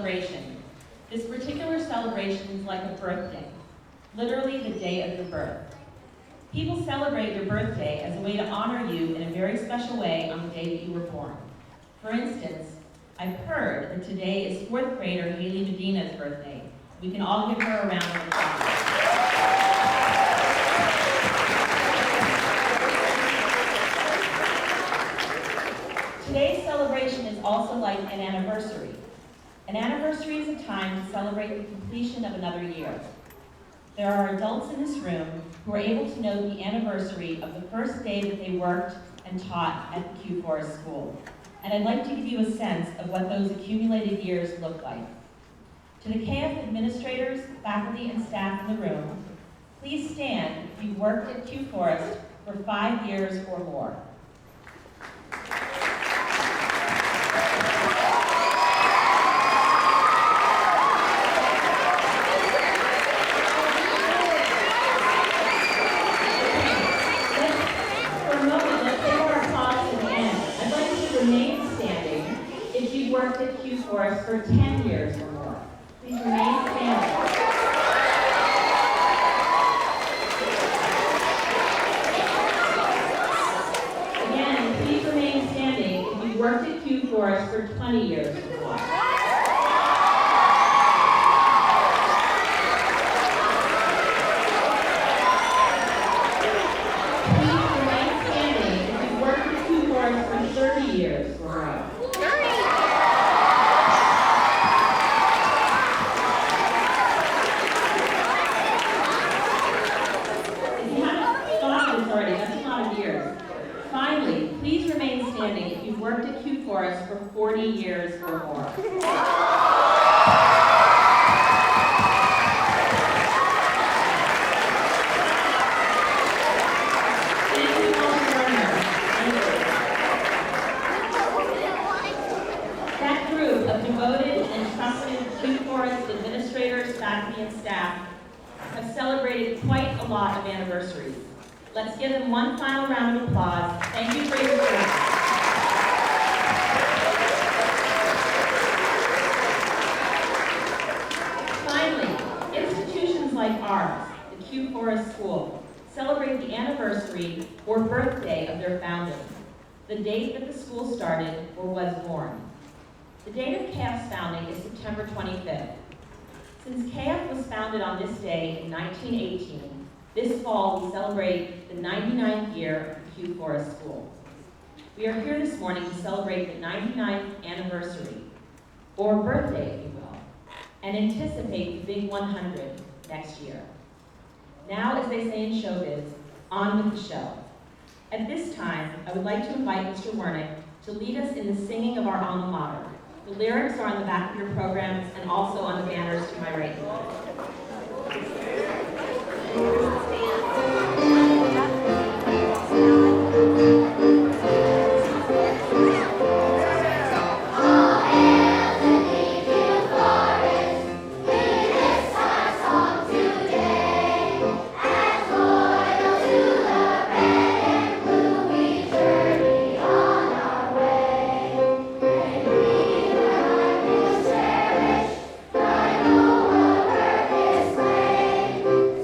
celebration. This particular celebration is like a birthday, literally the day of your birth. People celebrate your birthday as a way to honor you in a very special way on the day that you were born. For instance, I've heard that today is 4th grader Haley Medina's birthday. We can all give her a round of applause. Today's celebration is also like an anniversary. An anniversary is a time to celebrate the completion of another year. There are adults in this room who are able to know the anniversary of the first day that they worked and taught at the Kew-Forest school. And I'd like to give you a sense of what those accumulated years look like. To the KF administrators, faculty, and staff in the room, please stand if you've worked at Kew-Forest for 5 years or more. Worked at Kew-Forest for 10 years or more. Please remain standing. Again, please remain standing if you worked at Kew-Forest for 20 years or more. Please remain standing if you worked at Kew-Forest for 30 years or more. Finally, please remain standing if you've worked at Kew-Forest for 40 years or more. That group of devoted and trusted Kew-Forest administrators, faculty, and staff have celebrated quite a lot of anniversaries. Let's give them one final round of applause. Thank you for your service. Finally, institutions like ours, the Kew-Forest School, celebrate the anniversary or birthday of their founding, the date that the school started or was born. The date of KF's founding is September 25th. Since KF was founded on this day in 1918, this fall, we celebrate the 99th year of Kew-Forest School. We are here this morning to celebrate the 99th anniversary, or birthday, if you will, and anticipate the big 100 next year. Now, as they say in showbiz, on with the show. At this time, I would like to invite Mr. Wernick to lead us in the singing of our alma mater. The lyrics are on the back of your programs and also on the banners to my right and left.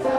So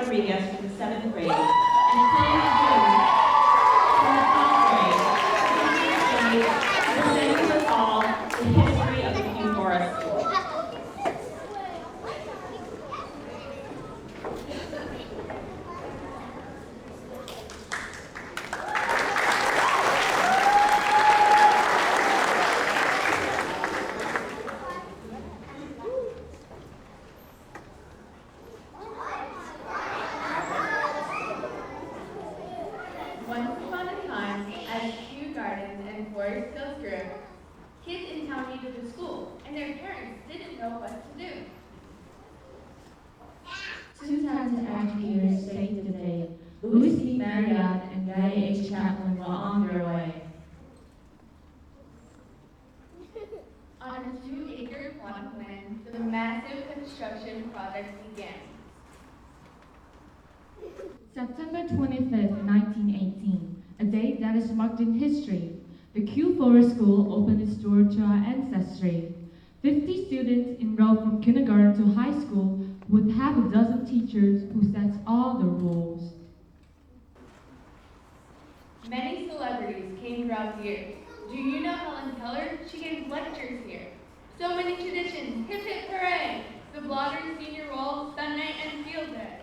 Rodriguez from the 7th grade, and Poon from the 12th grade, to present to us all the history of the Kew-Forest School. Once upon a time, as Kew Gardens and Forest Hills grew, kids in town needed a school, and their parents didn't know what to do. Two talented educators saved the day. Louis C. Marriott and Guy H. Chaplin were on their way. On a 2-acre plot of land, the massive construction project began. September 25th, 1918, a date that is marked in history. The Kew-Forest School opened its door to our ancestry. 50 students enrolled from kindergarten to high school with half a dozen teachers who sets all the rules. Many celebrities came throughout the years. Do you know Helen Keller? She gave lectures here. So many traditions. Hip hip hooray! The bloggers senior roll, fun night, and field day.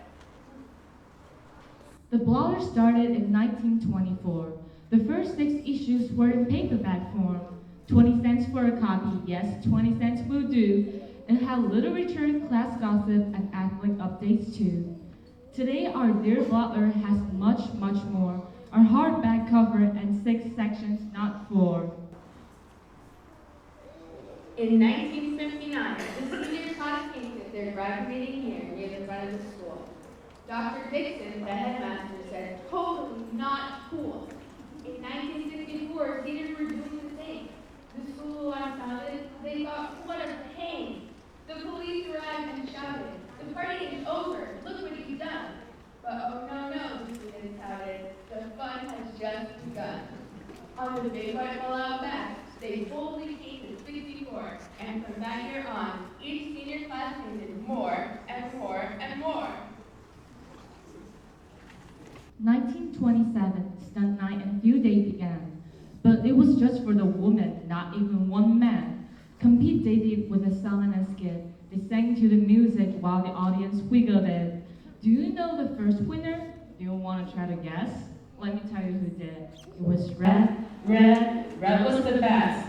The blotter started in 1924. The first 6 issues were in paperback form. 20 cents for a copy, yes, 20 cents will do. It had literature, class gossip, and athletic updates too. Today, our dear blotter has much, much more. Our hardback cover and 6 sections, not 4. In 1959, the senior class painted their graduating year near the front of the school. Dr. Dixon, the headmaster, said, "Totally not cool." In 1964, seniors were doing the same. The school I founded, they thought, what a pain. The police arrived and shouted, "The party is over, look what you've done." But oh no, the students touted, the fun has just begun. On the big white wall out back, they boldly painted 64, and from that year on, each senior class painted more and more and more. 1927, stunt night and field day began. But it was just for the women, not even one man. Compete they did with a song and a skit. They sang to the music while the audience wiggled it. Do you know the first winner? Do you want to try to guess? Let me tell you who did. It was Red. Red was the best.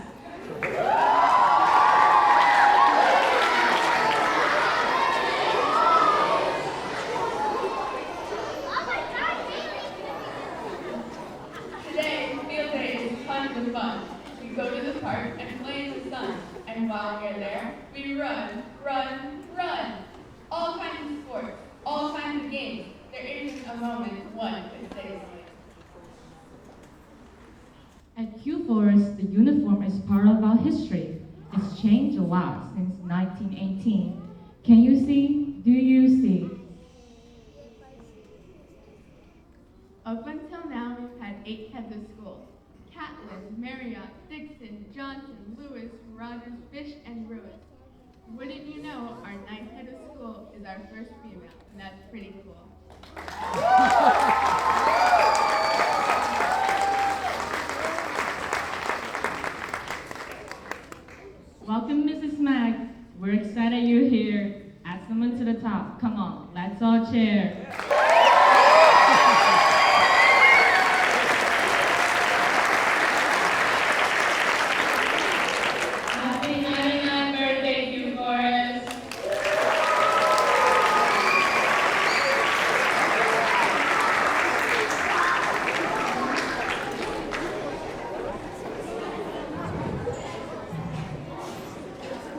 Today, field day is tons of fun. We go to the park and play in the sun. And while we're there, we run. All kinds of sports, all kinds of games. There isn't a moment one could stay away. At Kew-Forest, the uniform is part of our history. It's changed a lot since 1918. Can you see? Do you see? Up until now, we've had 8 heads of school. Catlin, Marriott, Dixon, Johnson, Lewis, Rogers, Fish, and Ruiz. Wouldn't you know, our 9th head of school is our first female, and that's pretty cool. Welcome, Mrs. Mack. We're excited you're here. Add someone to the top. Come on, let's all cheer. Happy 99th birthday, Kew-Forest!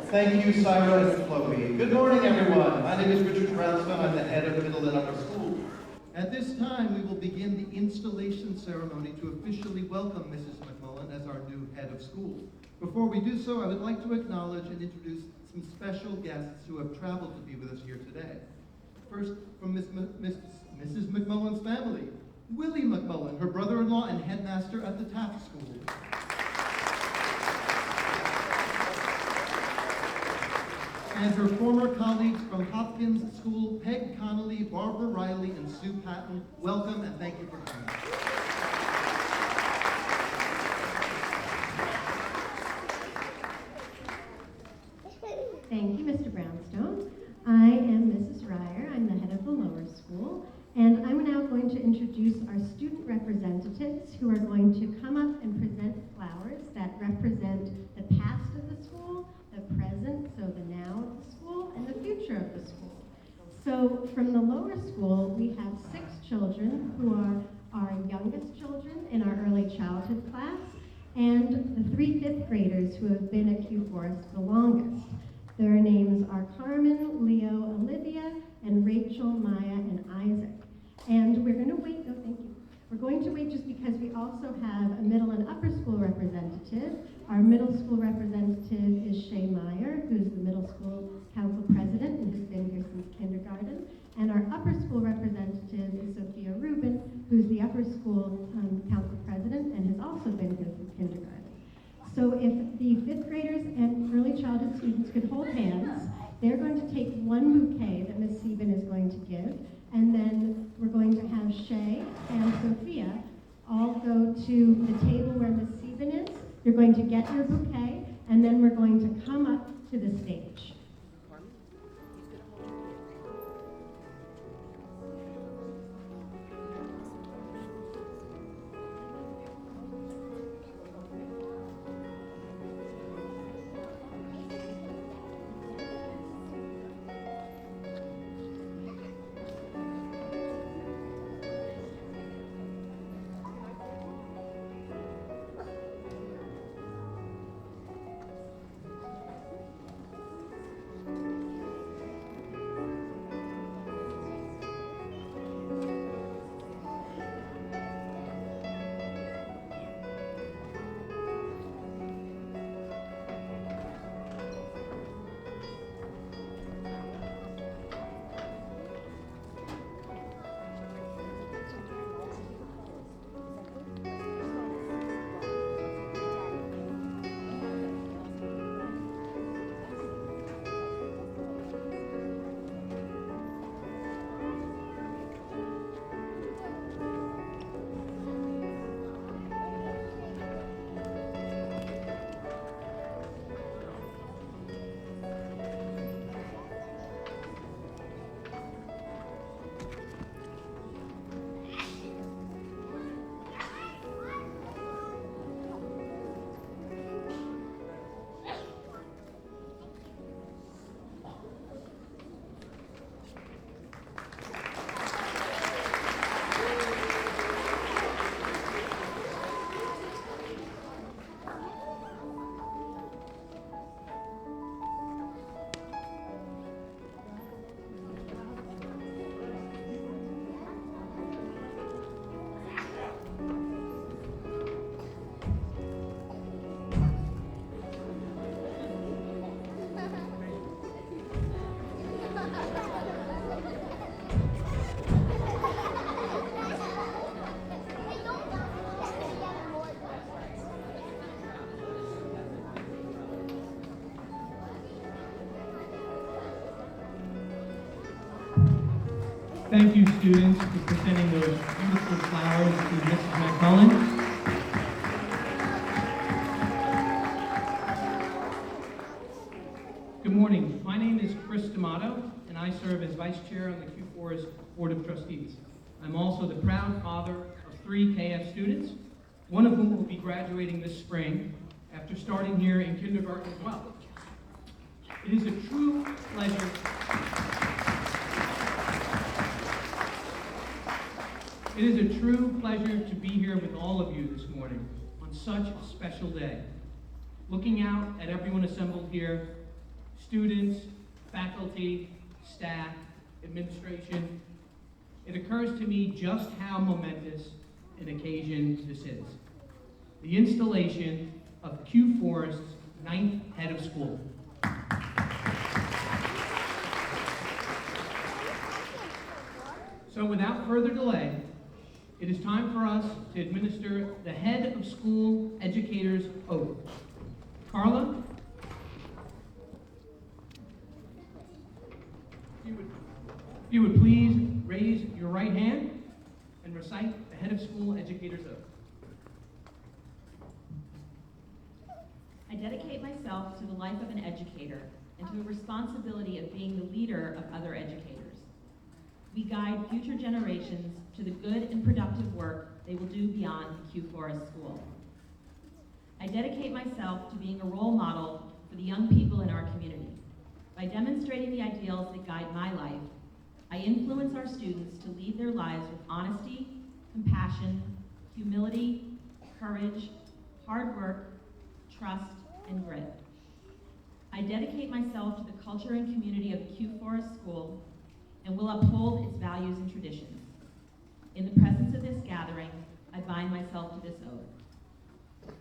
Thank you, Syra and Chloe. Good morning, everyone. My name is Richard Brownstone. I'm the head of middle and upper school. At this time, we will begin the installation ceremony to officially welcome Mrs. MacMullen as our new head of school. Before we do so, I would like to acknowledge and introduce some special guests who have traveled to be with us here today. First, from Mrs. MacMullen's family, Willie MacMullen, her brother-in-law and headmaster at the Taft School. and her former colleagues from Hopkins School, Peg Connolly, Barbara Riley, and Sue Patton. Welcome and thank you for coming. Thank you, Mr. Brownstone. I am Mrs. Ryer. I'm the head of the lower school, and I'm now going to introduce our student representatives who are going to come up and present flowers that represent the past of the school, the present, so the now of the school, and the future of the school. So from the lower school, we have 6 children who are our youngest children in our early childhood class, and the 3 fifth graders who have been at Kew-Forest the longest. Their names are Carmen, Leo, Olivia, and Rachel, Maya, and Isaac. And we're going to wait, oh, thank you. We're going to wait just because we also have a middle and upper school representative. Our middle school representative is Shay Meyer, who's the middle school council president and has been here since kindergarten. And our upper school representative is Sophia Rubin, who's the upper school council president and has also been here since kindergarten. So if the 5th graders and early childhood students could hold hands, they're going to take one bouquet that Ms. Sieben is going to give, and then we're going to have Shay and Sophia all go to the table where Ms. Sieben is. You're going to get your bouquet, and then we're going to come up to the stage. Thank you, students, for presenting those beautiful flowers to Mrs. MacMullen. Good morning. My name is Chris D'Amato, and I serve as Vice Chair on the Kew-Forest Board of Trustees. I'm also the proud father of 3 KF students, one of whom will be graduating this spring after starting here in kindergarten as well. It is a true pleasure. It is a true pleasure to be here with all of you this morning on such a special day. Looking out at everyone assembled here, students, faculty, staff, administration, it occurs to me just how momentous an occasion this is. The installation of Kew-Forest's 9th head of school. So without further delay, it is time for us to administer the head of school educator's oath. Carla? If you would please raise your right hand and recite the head of school educator's oath. I dedicate myself to the life of an educator and to the responsibility of being the leader of other educators. We guide future generations to the good and productive work they will do beyond the Kew-Forest School. I dedicate myself to being a role model for the young people in our community. By demonstrating the ideals that guide my life, I influence our students to lead their lives with honesty, compassion, humility, courage, hard work, trust, and grit. I dedicate myself to the culture and community of the Kew-Forest School and will uphold its values and traditions. In the presence of this gathering, I bind myself to this oath.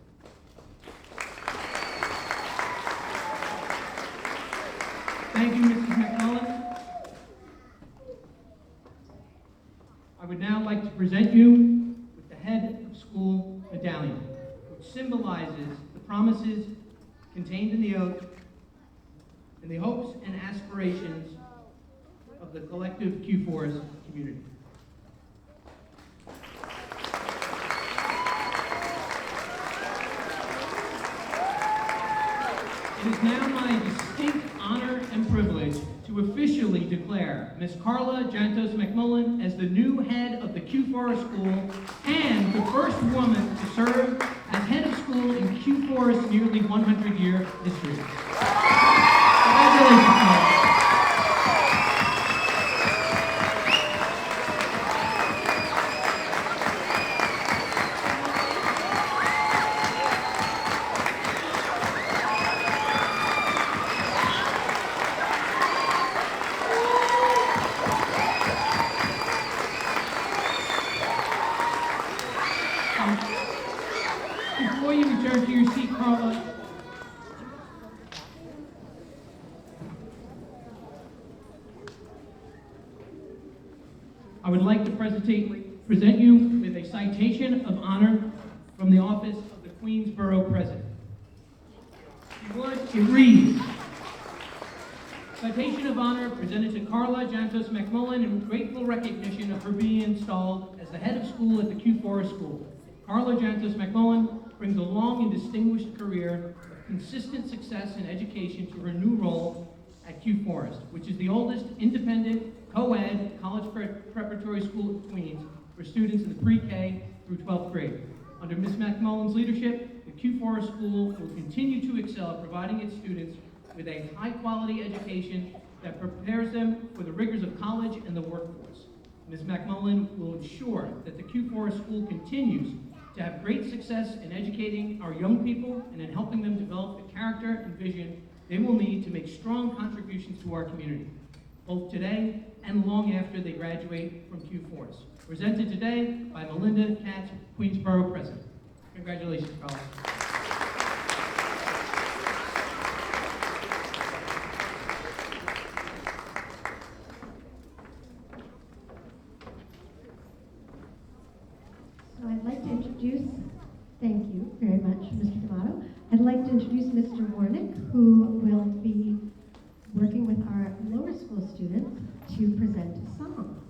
Thank you, Mrs. MacMullen. I would now like to present you with the head of school medallion, which symbolizes the promises contained in the oath and the hopes and aspirations of the collective Kew-Forest community. It is now my distinct honor and privilege to officially declare Ms. Carla Jantos MacMullen as the new head of the Kew-Forest School and the first woman to serve as head of school in Kew-Forest's nearly 100-year history. Congratulations, Carla. Before you return to your seat, Carla, I would like to present you with a citation of honor from the office of the Queensborough President. It reads, citation of honor presented to Carla Jantos MacMullen in grateful recognition of her being installed as the head of school at the Kew-Forest School. Carla Jantos MacMullen brings a long and distinguished career of consistent success in education to her new role at Kew-Forest, which is the oldest independent co-ed college preparatory school in Queens for students in the pre-K through 12th grade. Under Ms. MacMullen's leadership, the Kew-Forest School will continue to excel, providing its students with a high-quality education that prepares them for the rigors of college and the workforce. Ms. MacMullen will ensure that the Kew-Forest School continues to have great success in educating our young people and in helping them develop the character and vision they will need to make strong contributions to our community, both today and long after they graduate from Kew-Forest. Presented today by Melinda Katz, Queensborough President. Congratulations, Carla. So I'd like to introduce, thank you very much, Mr. D'Amato. I'd like to introduce Mr. Warnick, who will be working with our lower school students to present a song.